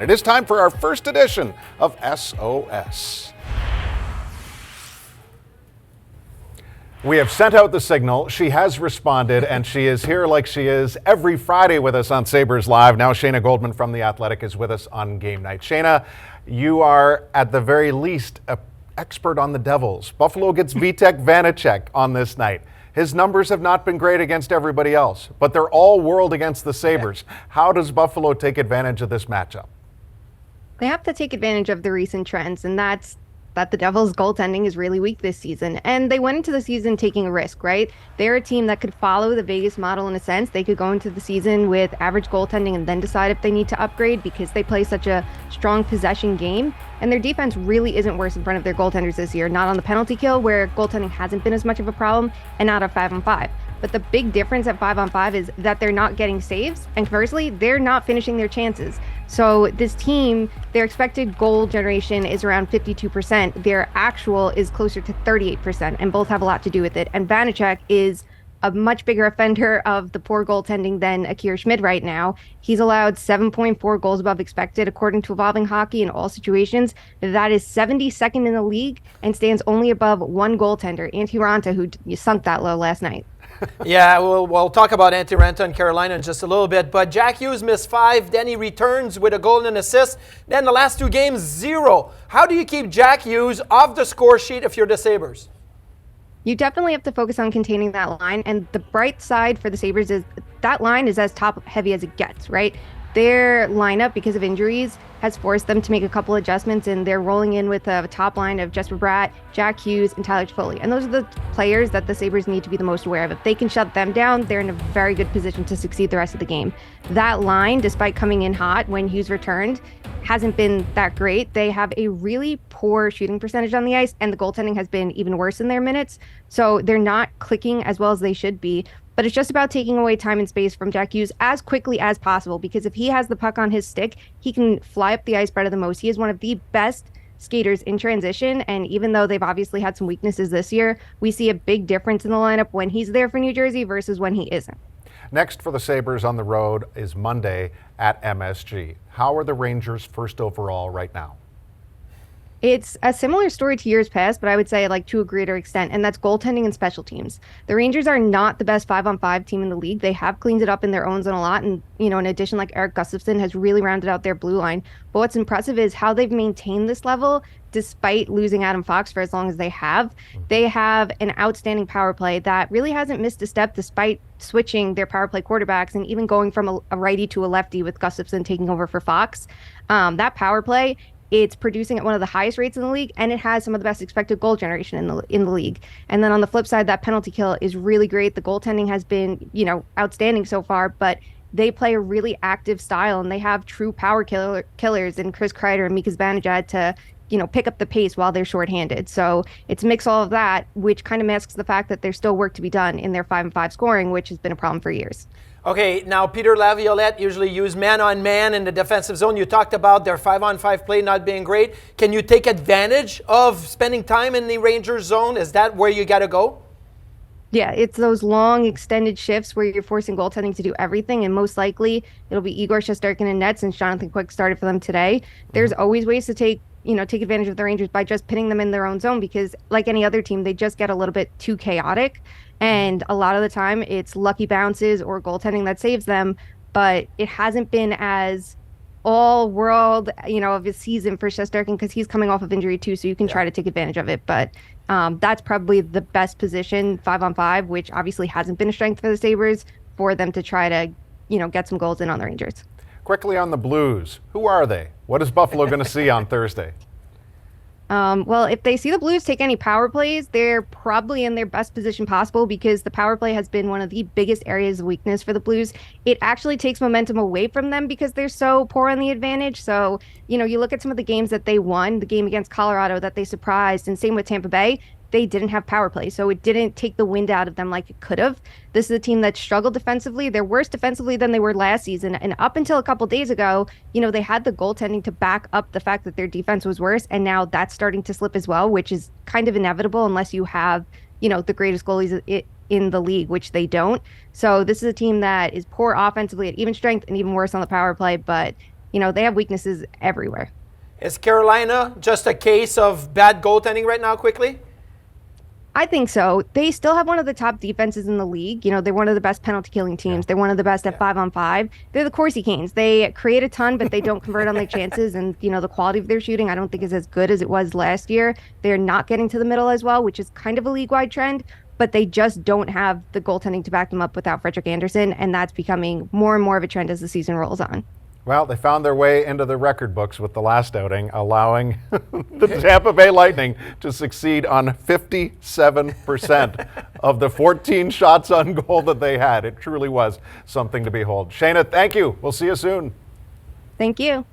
It is time for our first edition of SOS. We have sent out the signal. She has responded, and she is here like she is every Friday with us on Sabres Live. Now Shayna Goldman from The Athletic is with us on game night. Shayna, you are at the very least an expert on the Devils. Buffalo gets Vitek Vanacek on this night. His numbers have not been great against everybody else, but they're all world against the Sabres. How does Buffalo take advantage of this matchup? They have to take advantage of the recent trends, and that's that the Devils' goaltending is really weak this season. And they went into the season taking a risk, right? They're a team that could follow the Vegas model in a sense. They could go into the season with average goaltending and then decide if they need to upgrade because they play such a strong possession game. And their defense really isn't worse in front of their goaltenders this year, not on the penalty kill, where goaltending hasn't been as much of a problem, and not at 5-on-5. But the big difference at 5-on-5 is that they're not getting saves, and conversely, they're not finishing their chances. So this team, their expected goal generation is around 52%. Their actual is closer to 38%, and both have a lot to do with it. And Vanacek is a much bigger offender of the poor goaltending than Akira Schmid right now. He's allowed 7.4 goals above expected, according to Evolving Hockey, in all situations. That is 72nd in the league and stands only above one goaltender, Antti Raanta, who sunk that low last night. Yeah, we'll talk about Antti Raanta in Carolina in just a little bit. But Jack Hughes missed 5, then he returns with a goal and an assist. Then the last 2 games, 0. How do you keep Jack Hughes off the score sheet if you're the Sabres? You definitely have to focus on containing that line. And the bright side for the Sabres is that line is as top-heavy as it gets, right? Their lineup, because of injuries, has forced them to make a couple adjustments, and they're rolling in with a top line of Jesper Bratt, Jack Hughes, and Tyler Toffoli. And those are the players that the Sabres need to be the most aware of. If they can shut them down, they're in a very good position to succeed the rest of the game. That line, despite coming in hot when Hughes returned, hasn't been that great. They have a really poor shooting percentage on the ice, and the goaltending has been even worse in their minutes. So they're not clicking as well as they should be. But it's just about taking away time and space from Jack Hughes as quickly as possible, because if he has the puck on his stick, he can fly up the ice better than most. He is one of the best skaters in transition, and even though they've obviously had some weaknesses this year, we see a big difference in the lineup when he's there for New Jersey versus when he isn't. Next for the Sabres on the road is Monday at MSG. How are the Rangers first overall right now? It's a similar story to years past, but I would say like to a greater extent, and that's goaltending and special teams. The Rangers are not the best 5-on-5 team in the league. They have cleaned it up in their own zone a lot, and in addition, like Eric Gustafsson has really rounded out their blue line. But what's impressive is how they've maintained this level despite losing Adam Fox for as long as they have. They have an outstanding power play that really hasn't missed a step despite switching their power play quarterbacks and even going from a righty to a lefty with Gustafsson taking over for Fox. That power play, it's producing at one of the highest rates in the league, and it has some of the best expected goal generation in the league. And then on the flip side, that penalty kill is really great. The goaltending has been, outstanding so far, but they play a really active style, and they have true power killers in Chris Kreider and Mika Zibanejad to, pick up the pace while they're shorthanded. So it's a mix all of that, which kind of masks the fact that there's still work to be done in their 5-on-5 scoring, which has been a problem for years. Okay, now Peter Laviolette usually use man-on-man in the defensive zone. You talked about their 5-on-5 play not being great. Can you take advantage of spending time in the Rangers zone? Is that where you got to go? Yeah, it's those long extended shifts where you're forcing goaltending to do everything, and most likely it'll be Igor Shesterkin in net since Jonathan Quick started for them today. There's always ways to take advantage of the Rangers by just pinning them in their own zone, because like any other team, they just get a little bit too chaotic. And a lot of the time it's lucky bounces or goaltending that saves them, but it hasn't been as all world, of his season for Shesterkin because he's coming off of injury too, so you can try to take advantage of it. But that's probably the best position, 5-on-5, which obviously hasn't been a strength for the Sabres, for them to try to, get some goals in on the Rangers. Quickly on the Blues, who are they? What is Buffalo going to see on Thursday? Well, if they see the Blues take any power plays, they're probably in their best position possible, because the power play has been one of the biggest areas of weakness for the Blues. It actually takes momentum away from them because they're so poor on the advantage. So, you look at some of the games that they won, the game against Colorado that they surprised, and same with Tampa Bay. They didn't have power play, so it didn't take the wind out of them like it could have. This is a team that struggled defensively. They're worse defensively than they were last season. And up until a couple days ago, they had the goaltending to back up the fact that their defense was worse. And now that's starting to slip as well, which is kind of inevitable unless you have, the greatest goalies in the league, which they don't. So this is a team that is poor offensively at even strength and even worse on the power play. But they have weaknesses everywhere. Is Carolina just a case of bad goaltending right now, quickly? I think so. They still have one of the top defenses in the league. They're one of the best penalty killing teams. They're one of the best at 5-on-5. They're the Corsi Canes. They create a ton, but they don't convert on their chances. And, the quality of their shooting, I don't think is as good as it was last year. They're not getting to the middle as well, which is kind of a league-wide trend, but they just don't have the goaltending to back them up without Frederik Andersen. And that's becoming more and more of a trend as the season rolls on. Well, they found their way into the record books with the last outing, allowing the Tampa Bay Lightning to succeed on 57% of the 14 shots on goal that they had. It truly was something to behold. Shayna, thank you. We'll see you soon. Thank you.